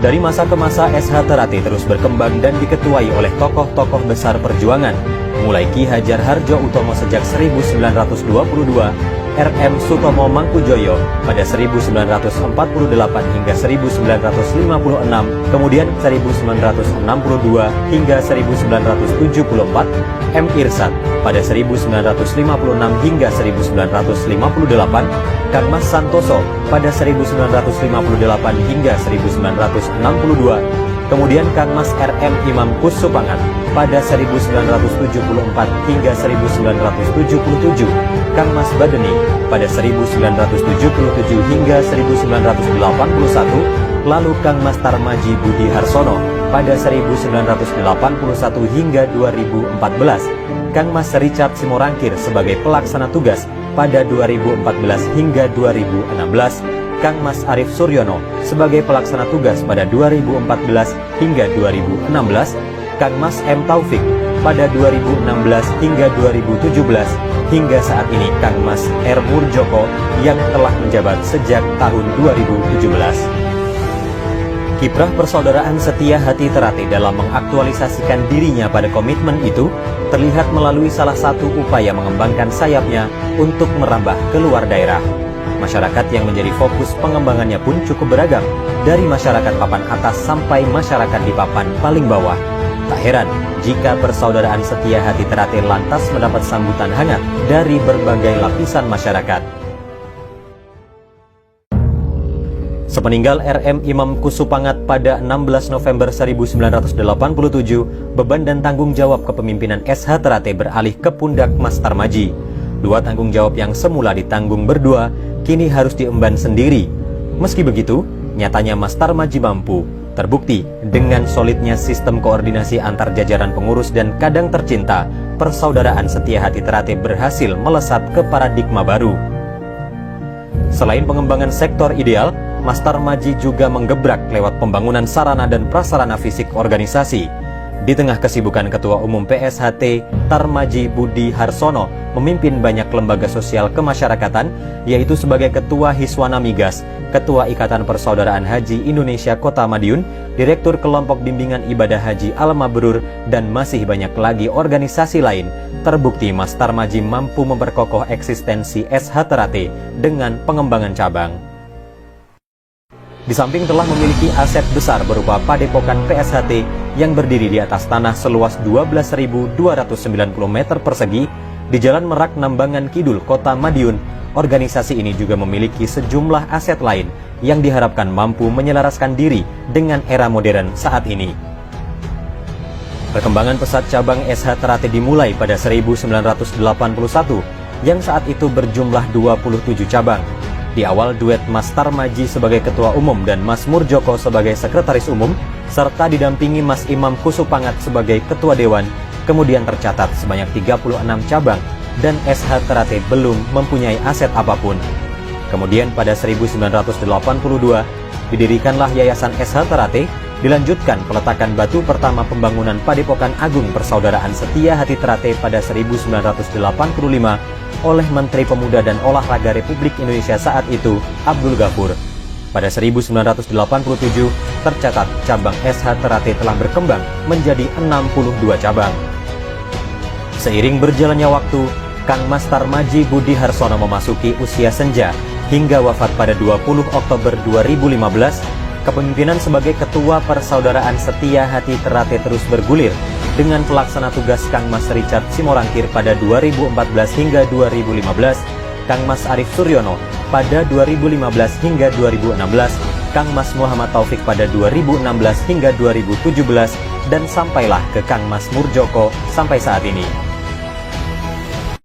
Dari masa ke masa, SH Terate terus berkembang dan diketuai oleh tokoh-tokoh besar perjuangan, mulai Ki Hajar Hardjo Utomo sejak 1922, RM Sutomo Mangkujoyo pada 1948 hingga 1956, kemudian 1962 hingga 1974, M. Irsad pada 1956 hingga 1958, Kang Mas Santoso pada 1958 hingga 1962, kemudian Kang Mas RM Imam Kusupangat pada 1974 hingga 1977, Kang Mas Badeni pada 1977 hingga 1981, lalu Kang Mas Tarmaji Budi Harsono pada 1981 hingga 2014, Kang Mas Richard Simorangkir sebagai pelaksana tugas pada 2014 hingga 2016, Kang Mas Arief Suryono sebagai pelaksana tugas pada 2014 hingga 2016, Kang Mas M. Taufik pada 2016 hingga 2017, hingga saat ini Kang Mas R. Murjoko yang telah menjabat sejak tahun 2017. Kiprah persaudaraan Setia Hati Terate dalam mengaktualisasikan dirinya pada komitmen itu terlihat melalui salah satu upaya mengembangkan sayapnya untuk merambah ke luar daerah. Masyarakat yang menjadi fokus pengembangannya pun cukup beragam, dari masyarakat papan atas sampai masyarakat di papan paling bawah. Tak heran jika persaudaraan Setia Hati Terate lantas mendapat sambutan hangat dari berbagai lapisan masyarakat. Sepeninggal RM Imam Kusupangat pada 16 November 1987, beban dan tanggung jawab kepemimpinan SH Terate beralih ke pundak Mas Tarmaji. Dua tanggung jawab yang semula ditanggung berdua, kini harus diemban sendiri. Meski begitu, nyatanya Mas Tarmaji mampu. Terbukti dengan solidnya sistem koordinasi antar jajaran pengurus dan kadang tercinta, persaudaraan Setia Hati Terate berhasil melesat ke paradigma baru. Selain pengembangan sektor ideal, Mas Tarmaji juga menggebrak lewat pembangunan sarana dan prasarana fisik organisasi. Di tengah kesibukan Ketua Umum PSHT, Tarmaji Budi Harsono memimpin banyak lembaga sosial kemasyarakatan, yaitu sebagai Ketua Hiswana Migas, Ketua Ikatan Persaudaraan Haji Indonesia Kota Madiun, Direktur Kelompok Bimbingan Ibadah Haji Al-Mabrur, dan masih banyak lagi organisasi lain. Terbukti Mas Tarmaji mampu memperkokoh eksistensi SH Terate dengan pengembangan cabang. Di samping telah memiliki aset besar berupa Padepokan PSHT yang berdiri di atas tanah seluas 12.290 meter persegi di Jalan Merak Nambangan Kidul, Kota Madiun, organisasi ini juga memiliki sejumlah aset lain yang diharapkan mampu menyelaraskan diri dengan era modern saat ini. Perkembangan pesat cabang SH Terate dimulai pada 1981 yang saat itu berjumlah 27 cabang. Di awal duet Mas Tarmaji sebagai Ketua Umum dan Mas Murjoko sebagai Sekretaris Umum, serta didampingi Mas Imam Kusupangat sebagai Ketua Dewan, kemudian tercatat sebanyak 36 cabang dan SH Terate belum mempunyai aset apapun. Kemudian pada 1982, didirikanlah Yayasan SH Terate, dilanjutkan peletakan batu pertama pembangunan Padepokan Agung Persaudaraan Setia Hati Terate pada 1985 oleh Menteri Pemuda dan Olahraga Republik Indonesia saat itu, Abdul Ghafur. Pada 1987, tercatat cabang SH Terate telah berkembang menjadi 62 cabang. Seiring berjalannya waktu, Kang Mas Tarmaji Budi Harsono memasuki usia senja hingga wafat pada 20 Oktober 2015. Kepemimpinan sebagai Ketua Persaudaraan Setia Hati Terate terus bergulir dengan pelaksana tugas Kang Mas Richard Simorangkir pada 2014 hingga 2015, Kang Mas Arief Suryono pada 2015 hingga 2016, Kang Mas Muhammad Taufik pada 2016 hingga 2017, dan sampailah ke Kang Mas Murjoko sampai saat ini.